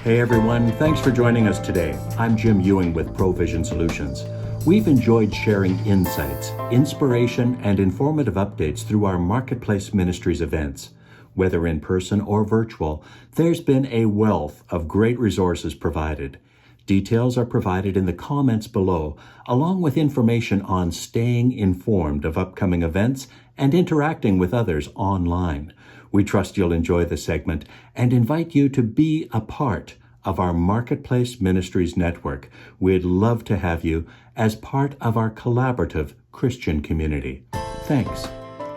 Hey everyone, thanks for joining us today. I'm Jim Ewing with Provision Solutions. We've enjoyed sharing insights, inspiration, and informative updates through our Marketplace Ministries events. Whether in person or virtual, there's been a wealth of great resources provided. Details are provided in the comments below, along with information on staying informed of upcoming events and interacting with others online. We trust you'll enjoy the segment and invite you to be a part of our Marketplace Ministries Network. We'd love to have you as part of our collaborative Christian community. Thanks.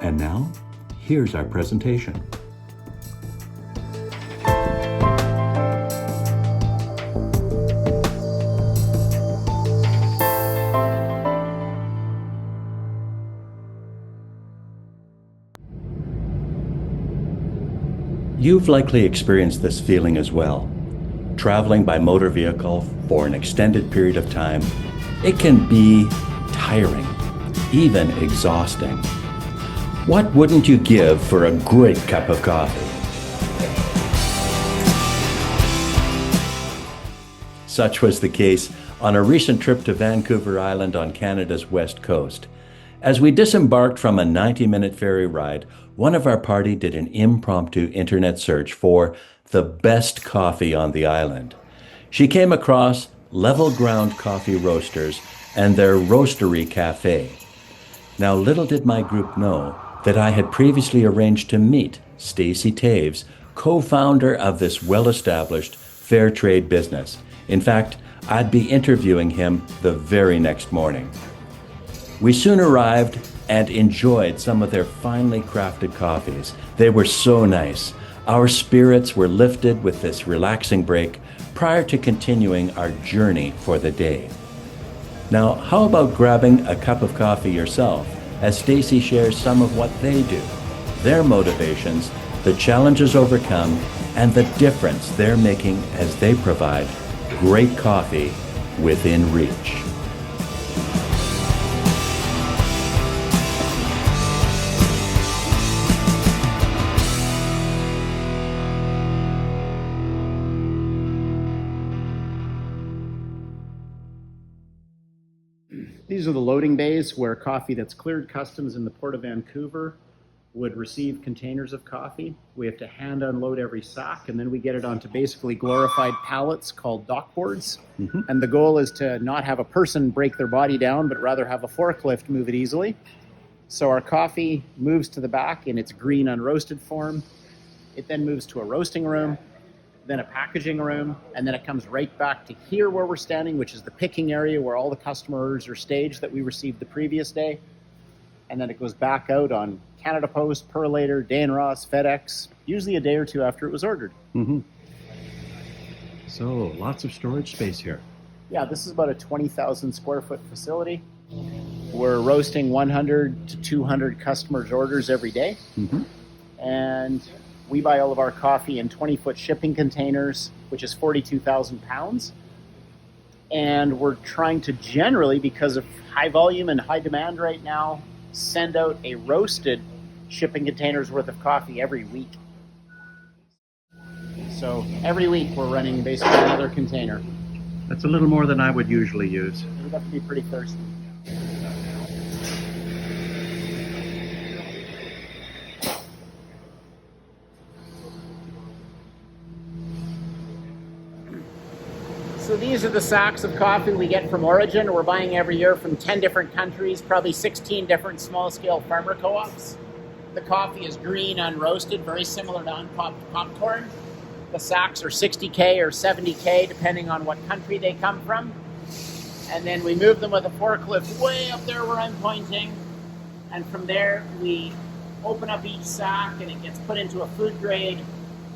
And now, here's our presentation. You've likely experienced this feeling as well. Traveling by motor vehicle for an extended period of time, it can be tiring, even exhausting. What wouldn't you give for a great cup of coffee? Such was the case on a recent trip to Vancouver Island on Canada's west coast. As we disembarked from a 90-minute ferry ride, one of our party did an impromptu internet search for the best coffee on the island. She came across Level Ground Coffee Roasters and their Roastery Cafe. Now, little did my group know that I had previously arranged to meet Stacey Toews, co-founder of this well-established fair trade business. In fact, I'd be interviewing him the very next morning. We soon arrived and enjoyed some of their finely crafted coffees. They were so nice. Our spirits were lifted with this relaxing break prior to continuing our journey for the day. Now, how about grabbing a cup of coffee yourself as Stacey shares some of what they do, their motivations, the challenges overcome, and the difference they're making as they provide great coffee within reach. These are the loading bays where coffee that's cleared customs in the Port of Vancouver would receive containers of coffee. We have to hand unload every sack, and then we get it onto basically glorified pallets called dock boards. And the goal is to not have a person break their body down, but rather have a forklift move it easily. So our coffee moves to the back in its green unroasted form. It then moves to a roasting room, then a packaging room, and then it comes right back to here where we're standing, which is the picking area where all the customers are staged that we received the previous day. And then it goes back out on Canada Post, Perlator, Dan Ross, FedEx, usually a day or two after it was ordered. So, lots of storage space here. Yeah, this is about a 20,000 square foot facility. We're roasting 100 to 200 customers' orders every day. And we buy all of our coffee in 20-foot shipping containers, which is 42,000 pounds. And we're trying to generally, because of high volume and high demand right now, send out a roasted shipping containers worth of coffee every week. So every week we're running basically another container. That's a little more than I would usually use. You'd have to be pretty thirsty. So these are the sacks of coffee we get from Origin. We're buying every year from 10 different countries, probably 16 different small-scale farmer co-ops. The coffee is green, unroasted, very similar to unpopped popcorn. The sacks are 60K or 70K, depending on what country they come from. And then we move them with a forklift way up there where I'm pointing. And from there, we open up each sack, and it gets put into a food-grade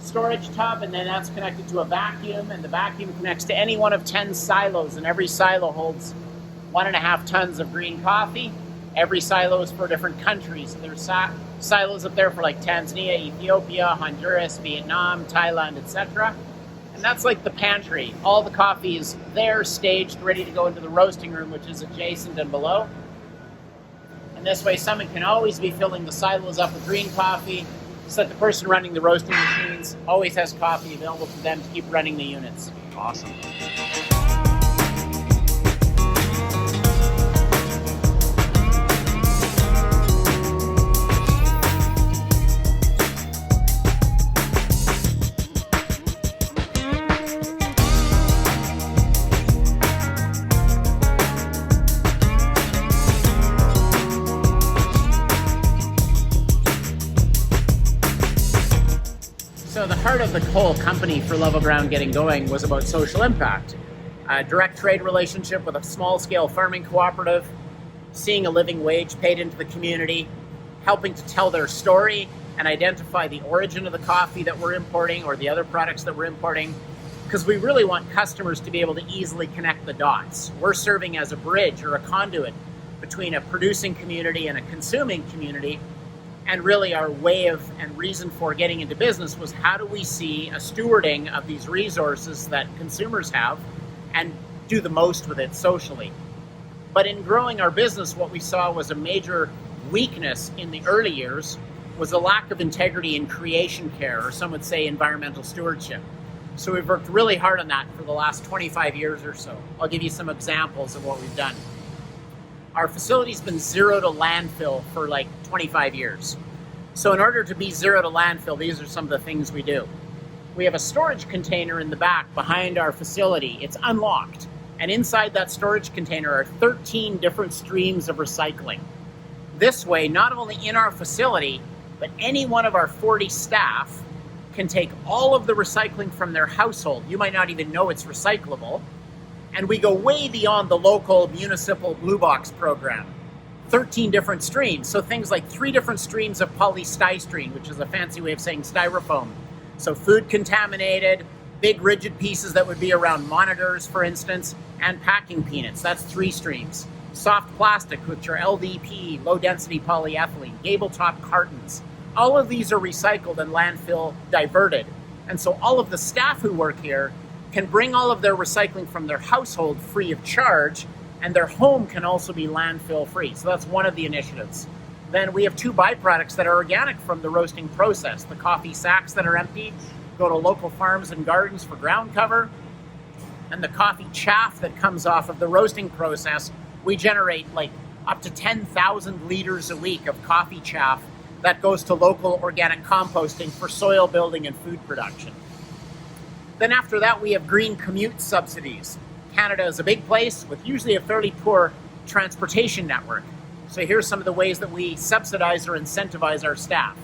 storage tub, and then that's connected to a vacuum, and the vacuum connects to any one of 10 silos, and every silo holds 1.5 tons of green coffee. Every silo is for different countries. There's silos up there for like Tanzania, Ethiopia, Honduras, Vietnam, Thailand, etc. And that's like the pantry. All the coffee is there, staged, ready to go into the roasting room, which is adjacent and below. And this way someone can always be filling the silos up with green coffee so that the person running the roasting machines always has coffee available to them to keep running the units. Awesome. So the heart of the whole company for Level Ground getting going was about social impact. A direct trade relationship with a small-scale farming cooperative, seeing a living wage paid into the community, helping to tell their story and identify the origin of the coffee that we're importing or the other products that we're importing, because we really want customers to be able to easily connect the dots. We're serving as a bridge or a conduit between a producing community and a consuming community. And really our way of and reason for getting into business was, how do we see a stewarding of these resources that consumers have and do the most with it socially. But in growing our business, what we saw was a major weakness in the early years was a lack of integrity in creation care, or some would say environmental stewardship. So we've worked really hard on that for the last 25 years or so. I'll give you some examples of what we've done. Our facility's been zero to landfill for like 25 years. So in order to be zero to landfill, these are some of the things we do. We have a storage container in the back behind our facility. It's unlocked. And inside that storage container are 13 different streams of recycling. This way, not only in our facility, but any one of our 40 staff can take all of the recycling from their household. You might not even know it's recyclable. And we go way beyond the local municipal blue box program. 13 different streams. So things like 3 different streams of polystyrene, which is a fancy way of saying styrofoam. So food contaminated, big rigid pieces that would be around monitors, for instance, and packing peanuts. That's 3 streams. Soft plastic, which are LDP, low density polyethylene, gable top cartons. All of these are recycled and landfill diverted. And so all of the staff who work here can bring all of their recycling from their household free of charge, and their home can also be landfill free. So that's one of the initiatives. Then we have 2 byproducts that are organic from the roasting process. The coffee sacks that are empty go to local farms and gardens for ground cover. And the coffee chaff that comes off of the roasting process, we generate like up to 10,000 liters a week of coffee chaff that goes to local organic composting for soil building and food production. Then after that, we have green commute subsidies. Canada is a big place with usually a fairly poor transportation network. So here's some of the ways that we subsidize or incentivize our staff.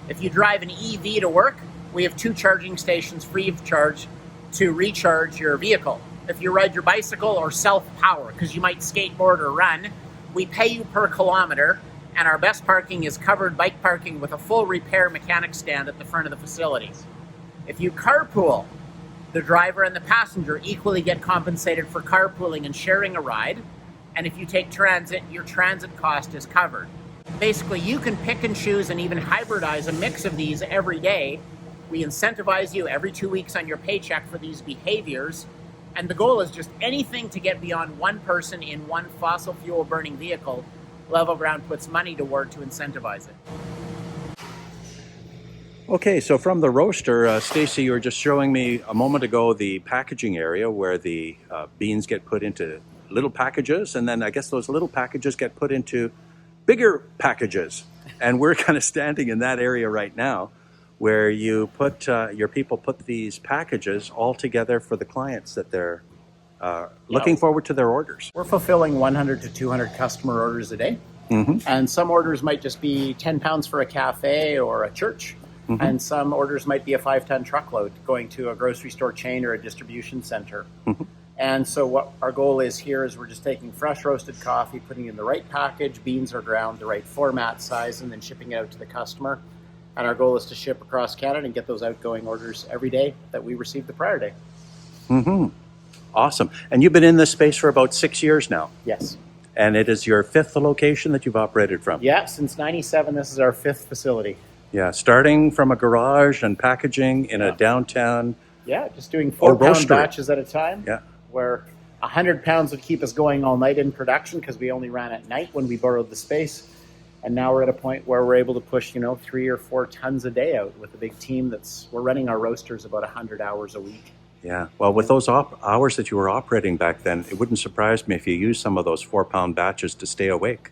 If you drive an EV to work, we have 2 charging stations free of charge to recharge your vehicle. If you ride your bicycle or self-power, because you might skateboard or run, we pay you per kilometer, and our best parking is covered bike parking with a full repair mechanic stand at the front of the facility. If you carpool, the driver and the passenger equally get compensated for carpooling and sharing a ride. And if you take transit, your transit cost is covered. Basically, you can pick and choose and even hybridize a mix of these every day. We incentivize you every 2 weeks on your paycheck for these behaviors. And the goal is just anything to get beyond one person in one fossil fuel burning vehicle. Level Ground puts money toward to incentivize it. Okay, so from the roaster, Stacey, you were just showing me a moment ago the packaging area where the beans get put into little packages, and then I guess those little packages get put into bigger packages. And we're kind of standing in that area right now where you put, your people put these packages all together for the clients that they're looking forward to their orders. We're fulfilling 100 to 200 customer orders a day. Mm-hmm. And some orders might just be 10 pounds for a cafe or a church. Mm-hmm. And some orders might be a 5-ton truckload going to a grocery store chain or a distribution center. Mm-hmm. And so what our goal is here is we're just taking fresh roasted coffee, putting it in the right package, beans are ground, the right format size, and then shipping it out to the customer. And our goal is to ship across Canada and get those outgoing orders every day that we received the prior day. Mm-hmm. Awesome. And you've been in this space for about 6 years now? Yes. And it is your 5th location that you've operated from? Yeah, since '97, this is our 5th facility. Yeah, starting from a garage and packaging in a downtown. Yeah, just doing 4-pound batches at a time. Yeah. Where 100 pounds would keep us going all night in production because we only ran at night when we borrowed the space. And now we're at a point where we're able to push, 3 or 4 tons a day out with a big team we're running our roasters about 100 hours a week. Yeah. Well, with those hours that you were operating back then, it wouldn't surprise me if you used some of those 4-pound batches to stay awake.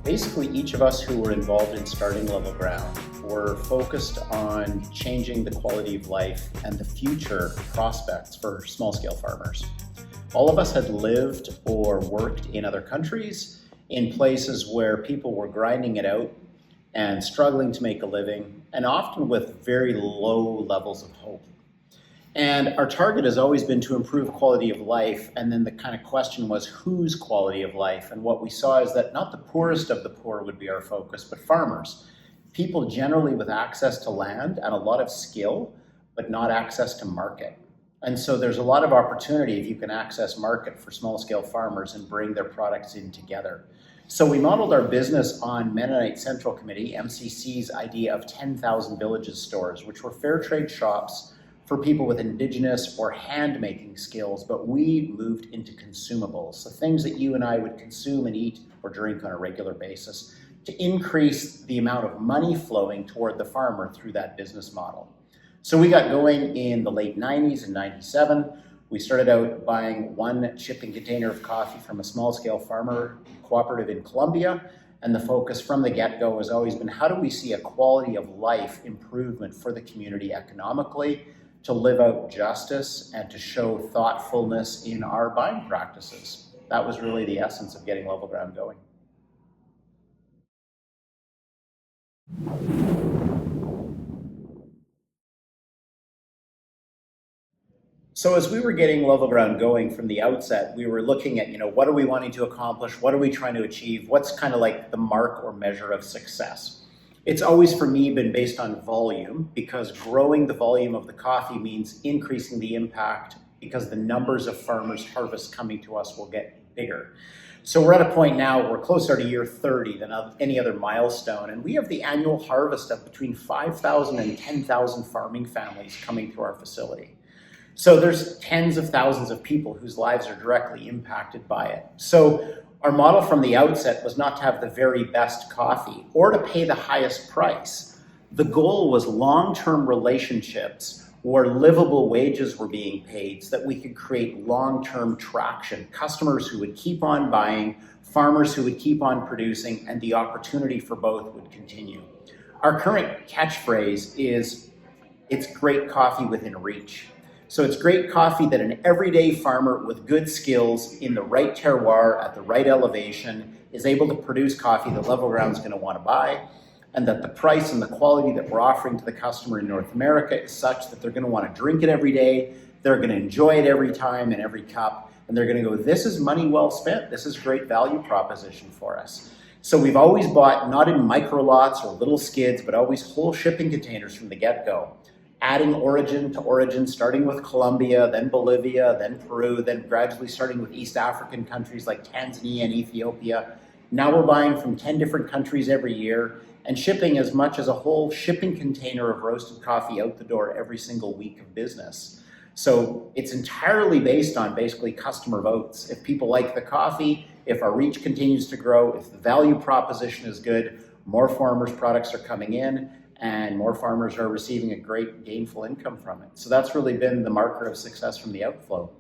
Basically, each of us who were involved in starting Level Ground were focused on changing the quality of life and the future prospects for small-scale farmers. All of us had lived or worked in other countries, in places where people were grinding it out and struggling to make a living, and often with very low levels of hope. And our target has always been to improve quality of life, and then the kind of question was whose quality of life? And what we saw is that not the poorest of the poor would be our focus, but farmers. People generally with access to land and a lot of skill, but not access to market. And so there's a lot of opportunity if you can access market for small-scale farmers and bring their products in together. So we modeled our business on Mennonite Central Committee, MCC's idea of 10,000 villages stores, which were fair trade shops for people with indigenous or hand-making skills, but we moved into consumables, so things that you and I would consume and eat or drink on a regular basis, to increase the amount of money flowing toward the farmer through that business model. So we got going in the late 90s and 97. We started out buying one shipping container of coffee from a small-scale farmer cooperative in Colombia, and the focus from the get-go has always been, how do we see a quality of life improvement for the community economically, to live out justice and to show thoughtfulness in our buying practices? That was really the essence of getting Level Ground going. So as we were getting Level Ground going from the outset, we were looking at, what are we wanting to accomplish? What are we trying to achieve? What's kind of like the mark or measure of success? It's always, for me, been based on volume, because growing the volume of the coffee means increasing the impact, because the numbers of farmers' harvests coming to us will get bigger. So we're at a point now, we're closer to year 30 than any other milestone, and we have the annual harvest of between 5,000 and 10,000 farming families coming to our facility. So there's tens of thousands of people whose lives are directly impacted by it. So our model from the outset was not to have the very best coffee or to pay the highest price. The goal was long-term relationships where livable wages were being paid so that we could create long-term traction, customers who would keep on buying, farmers who would keep on producing, and the opportunity for both would continue. Our current catchphrase is, it's great coffee within reach. So it's great coffee that an everyday farmer with good skills in the right terroir at the right elevation is able to produce coffee that Level Ground's going to want to buy, and that the price and the quality that we're offering to the customer in North America is such that they're going to want to drink it every day, they're going to enjoy it every time in every cup, and they're going to go, this is money well spent, this is great value proposition for us. So we've always bought, not in micro lots or little skids, but always whole shipping containers from the get-go. Adding origin to origin, starting with Colombia, then Bolivia, then Peru, then gradually starting with East African countries like Tanzania and Ethiopia. Now we're buying from 10 different countries every year and shipping as much as a whole shipping container of roasted coffee out the door every single week of business. So it's entirely based on basically customer votes. If people like the coffee, if our reach continues to grow, if the value proposition is good, more farmers' products are coming in, and more farmers are receiving a great gainful income from it. So that's really been the marker of success from the outflow.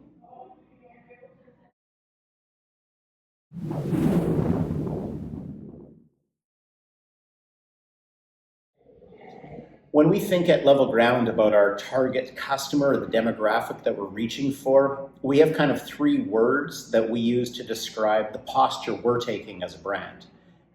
When we think at Level Ground about our target customer or the demographic that we're reaching for, we have kind of 3 words that we use to describe the posture we're taking as a brand.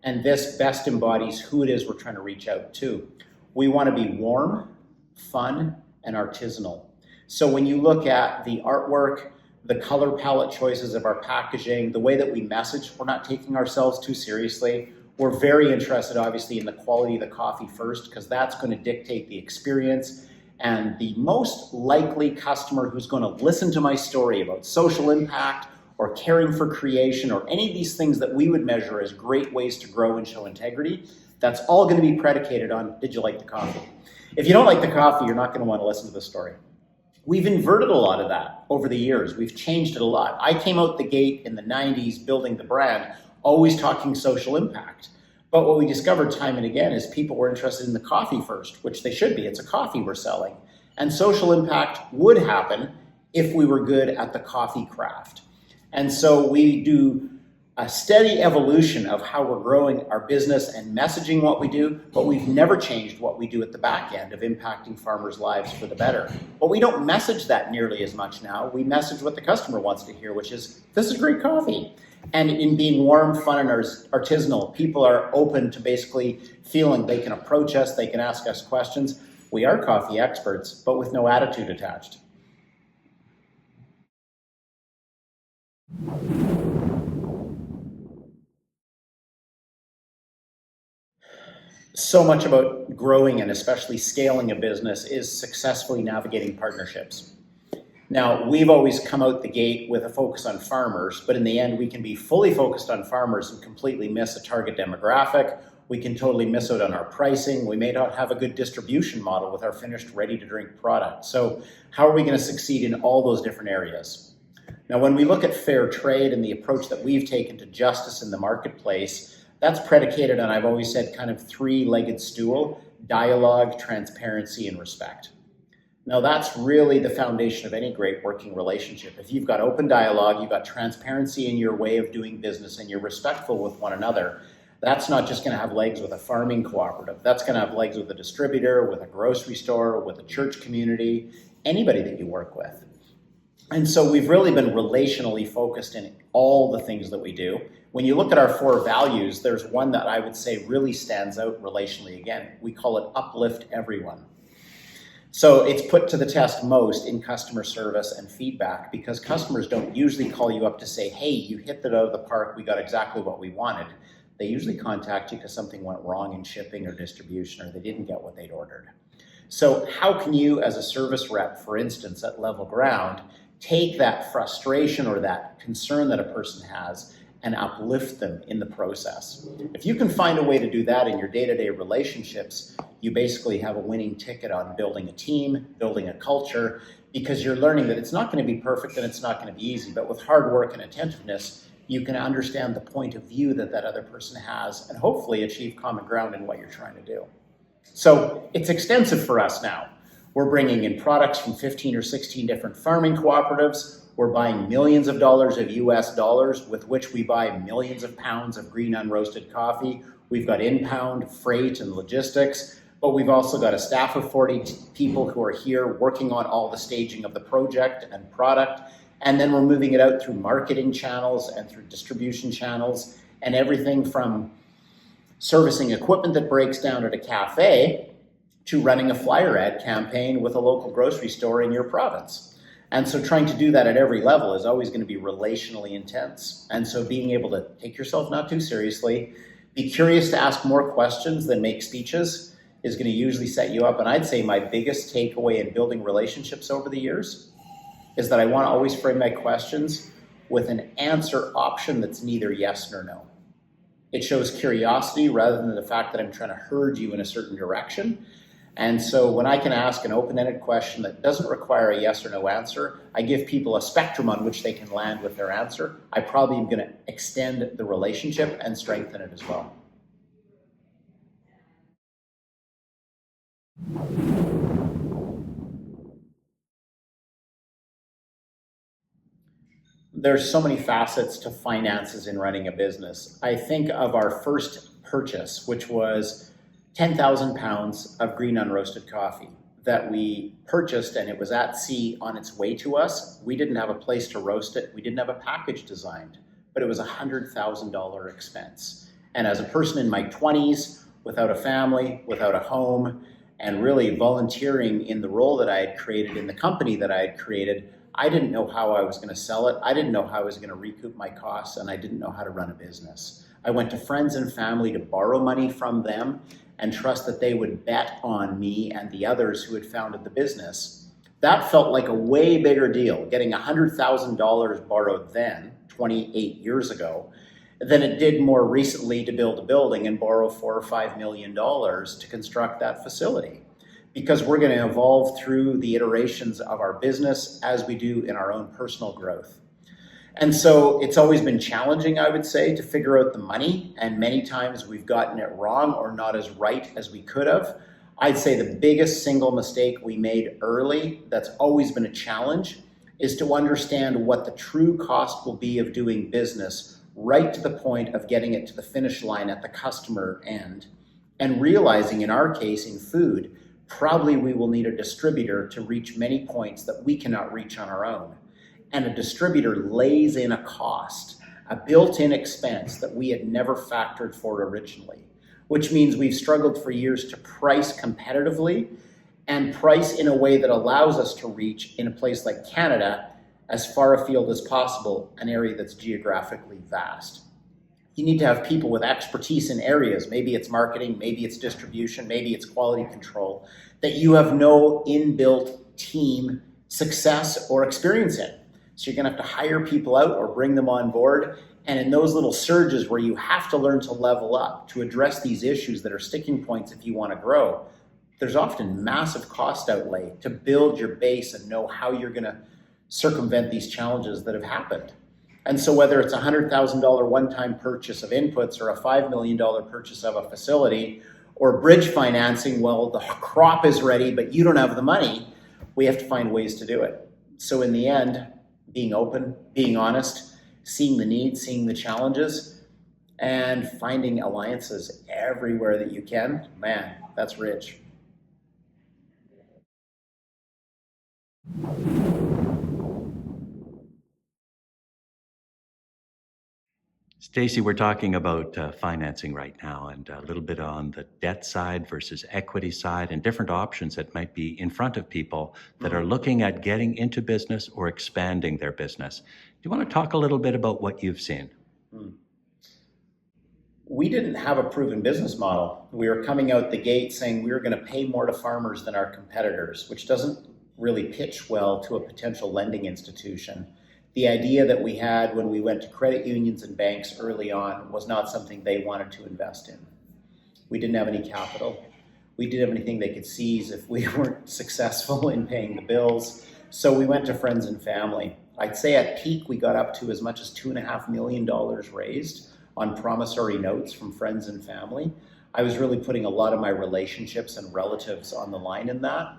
And this best embodies who it is we're trying to reach out to. We want to be warm, fun, and artisanal. So when you look at the artwork, the color palette choices of our packaging, the way that we message, we're not taking ourselves too seriously. We're very interested, obviously, in the quality of the coffee first, because that's going to dictate the experience. And the most likely customer who's going to listen to my story about social impact or caring for creation or any of these things that we would measure as great ways to grow and show integrity, that's all going to be predicated on, did you like the coffee? If you don't like the coffee, you're not going to want to listen to the story. We've inverted a lot of that over the years. We've changed it a lot. I came out the gate in the 90s building the brand, always talking social impact. But what we discovered time and again is people were interested in the coffee first, which they should be. It's a coffee we're selling. And social impact would happen if we were good at the coffee craft. And so we do a steady evolution of how we're growing our business and messaging what we do, but we've never changed what we do at the back end of impacting farmers' lives for the better. But we don't message that nearly as much now. We message what the customer wants to hear, which is, this is great coffee. And in being warm, fun, and artisanal, people are open to basically feeling they can approach us, they can ask us questions. We are coffee experts, but with no attitude attached. So much about growing and especially scaling a business is successfully navigating partnerships. Now, we've always come out the gate with a focus on farmers, but in the end, we can be fully focused on farmers and completely miss a target demographic. We can totally miss out on our pricing. We may not have a good distribution model with our finished, ready-to-drink product. So how are we going to succeed in all those different areas? Now, when we look at fair trade and the approach that we've taken to justice in the marketplace, that's predicated on, I've always said, kind of three-legged stool: dialogue, transparency, and respect. Now, that's really the foundation of any great working relationship. If you've got open dialogue, you've got transparency in your way of doing business, and you're respectful with one another, that's not just going to have legs with a farming cooperative. That's going to have legs with a distributor, with a grocery store, with a church community, anybody that you work with. And so we've really been relationally focused in all the things that we do. When you look at our 4 values, there's one that I would say really stands out relationally. Again, we call it uplift everyone. So it's put to the test most in customer service and feedback, because customers don't usually call you up to say, hey, you hit it out of the park, we got exactly what we wanted. They usually contact you because something went wrong in shipping or distribution, or they didn't get what they'd ordered. So how can you, as a service rep, for instance, at Level Ground, take that frustration or that concern that a person has and uplift them in the process? If you can find a way to do that in your day-to-day relationships, you basically have a winning ticket on building a team, building a culture, because you're learning that it's not going to be perfect and it's not going to be easy, but with hard work and attentiveness, you can understand the point of view that that other person has and hopefully achieve common ground in what you're trying to do. So it's extensive for us now. We're bringing in products from 15 or 16 different farming cooperatives. We're buying millions of dollars of US dollars with which we buy millions of pounds of green unroasted coffee. We've got in-pound freight and logistics, but we've also got a staff of 40 people who are here working on all the staging of the project and product. And then we're moving it out through marketing channels and through distribution channels, and everything from servicing equipment that breaks down at a cafe to running a flyer ad campaign with a local grocery store in your province. And so trying to do that at every level is always going to be relationally intense. And so being able to take yourself not too seriously, be curious to ask more questions than make speeches is going to usually set you up. And I'd say my biggest takeaway in building relationships over the years is that I want to always frame my questions with an answer option that's neither yes nor no. It shows curiosity rather than the fact that I'm trying to herd you in a certain direction. And so when I can ask an open-ended question that doesn't require a yes or no answer, I give people a spectrum on which they can land with their answer. I probably am going to extend the relationship and strengthen it as well. There's so many facets to finances in running a business. I think of our first purchase, which was 10,000 pounds of green unroasted coffee that we purchased, and it was at sea on its way to us. We didn't have a place to roast it. We didn't have a package designed, but it was a $100,000 expense. And as a person in my 20s, without a family, without a home, and really volunteering in the role that I had created in the company that I had created, I didn't know how I was going to sell it. I didn't know how I was going to recoup my costs, and I didn't know how to run a business. I went to friends and family to borrow money from them and trust that they would bet on me and the others who had founded the business. That felt like a way bigger deal, getting $100,000 borrowed then 28 years ago than it did more recently to build a building and borrow $4 or $5 million to construct that facility. Because we're going to evolve through the iterations of our business as we do in our own personal growth. And so it's always been challenging, I would say, to figure out the money. And many times we've gotten it wrong or not as right as we could have. I'd say the biggest single mistake we made early that's always been a challenge is to understand what the true cost will be of doing business right to the point of getting it to the finish line at the customer end. And realizing in our case, in food, probably we will need a distributor to reach many points that we cannot reach on our own. And a distributor lays in a cost, a built-in expense that we had never factored for originally, which means we've struggled for years to price competitively and price in a way that allows us to reach, in a place like Canada, as far afield as possible, an area that's geographically vast. You need to have people with expertise in areas, maybe it's marketing, maybe it's distribution, maybe it's quality control, that you have no inbuilt team success or experience in. So you're gonna have to hire people out or bring them on board. And in those little surges where you have to learn to level up to address these issues that are sticking points if you wanna grow, there's often massive cost outlay to build your base and know how you're gonna circumvent these challenges that have happened. And so whether it's a $100,000 one-time purchase of inputs or a $5 million purchase of a facility or bridge financing, well, the crop is ready, but you don't have the money, we have to find ways to do it. So in the end, being open, being honest, seeing the needs, seeing the challenges, and finding alliances everywhere that you can, man, that's rich. Stacey, we're talking about financing right now and a little bit on the debt side versus equity side and different options that might be in front of people that are looking at getting into business or expanding their business. Do you want to talk a little bit about what you've seen? We didn't have a proven business model. We were coming out the gate saying we were going to pay more to farmers than our competitors, which doesn't really pitch well to a potential lending institution. The idea that we had when we went to credit unions and banks early on was not something they wanted to invest in. We didn't have any capital. We didn't have anything they could seize if we weren't successful in paying the bills. So we went to friends and family. I'd say at peak, we got up to as much as $2.5 million raised on promissory notes from friends and family. I was really putting a lot of my relationships and relatives on the line in that.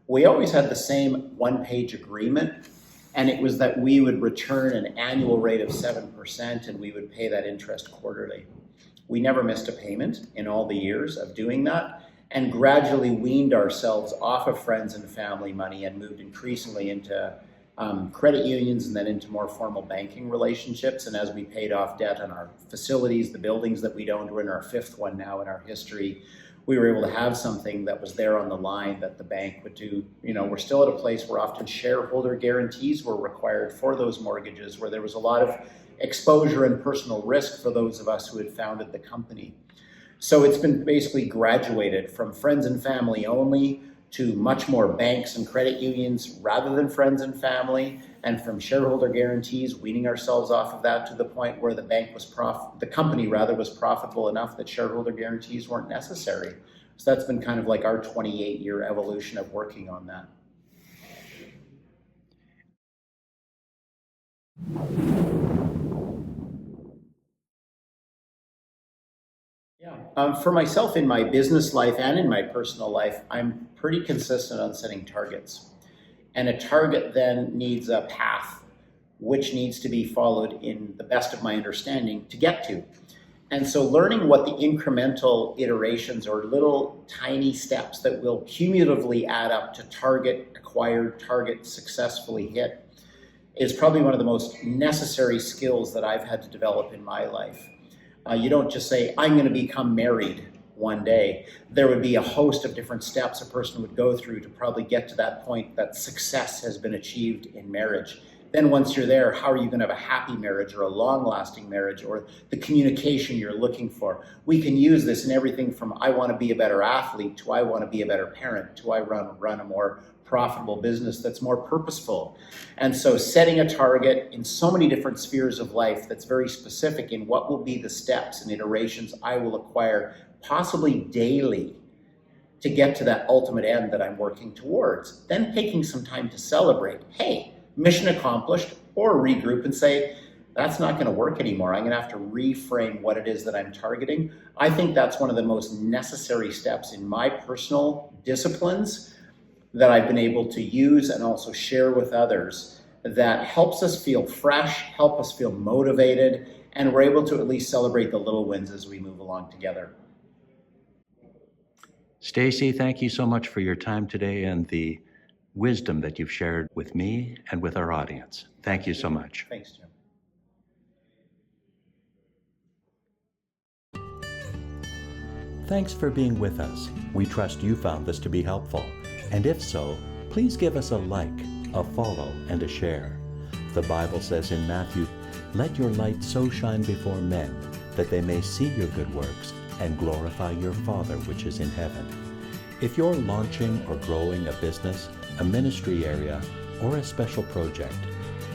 We always had the same one-page agreement, and it was that we would return an annual rate of 7% and we would pay that interest quarterly. We never missed a payment in all the years of doing that, and gradually weaned ourselves off of friends and family money and moved increasingly into credit unions and then into more formal banking relationships. And as we paid off debt on our facilities, the buildings that we'd owned, we're in our fifth one now in our history, we were able to have something that was there on the line that the bank would do. You know, we're still at a place where often shareholder guarantees were required for those mortgages, where there was a lot of exposure and personal risk for those of us who had founded the company. So it's been basically graduated from friends and family only to much more banks and credit unions rather than friends and family, and from shareholder guarantees, weaning ourselves off of that to the point where the company was profitable enough that shareholder guarantees weren't necessary. So that's been kind of like our 28-year evolution of working on that. For myself in my business life and in my personal life, I'm pretty consistent on setting targets. And a target then needs a path which needs to be followed in the best of my understanding to get to. And so learning what the incremental iterations or little tiny steps that will cumulatively add up to target acquired, target successfully hit is probably one of the most necessary skills that I've had to develop in my life. You don't just say, I'm going to become married one day. There would be a host of different steps a person would go through to probably get to that point that success has been achieved in marriage. Then once you're there, how are you going to have a happy marriage or a long-lasting marriage or the communication you're looking for? We can use this in everything from I want to be a better athlete to I want to be a better parent to I run a more profitable business that's more purposeful. And so setting a target in so many different spheres of life that's very specific in what will be the steps and iterations I will acquire, possibly daily, to get to that ultimate end that I'm working towards. Then taking some time to celebrate. Hey, mission accomplished, or regroup and say, that's not going to work anymore. I'm going to have to reframe what it is that I'm targeting. I think that's one of the most necessary steps in my personal disciplines that I've been able to use and also share with others that helps us feel fresh, help us feel motivated, and we're able to at least celebrate the little wins as we move along together. Stacey, thank you so much for your time today and the wisdom that you've shared with me and with our audience. Thank you so much. Thanks, Jim. Thanks for being with us. We trust you found this to be helpful. And if so, please give us a like, a follow, and a share. The Bible says in Matthew, "Let your light so shine before men that they may see your good works and glorify your Father which is in heaven." If you're launching or growing a business, a ministry area, or a special project,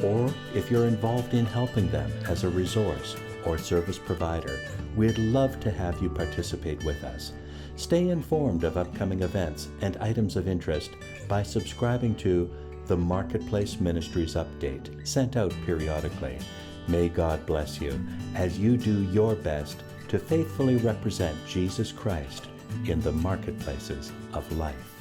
or if you're involved in helping them as a resource or service provider, we'd love to have you participate with us. Stay informed of upcoming events and items of interest by subscribing to the Marketplace Ministries Update, sent out periodically. May God bless you as you do your best to faithfully represent Jesus Christ in the marketplaces of life.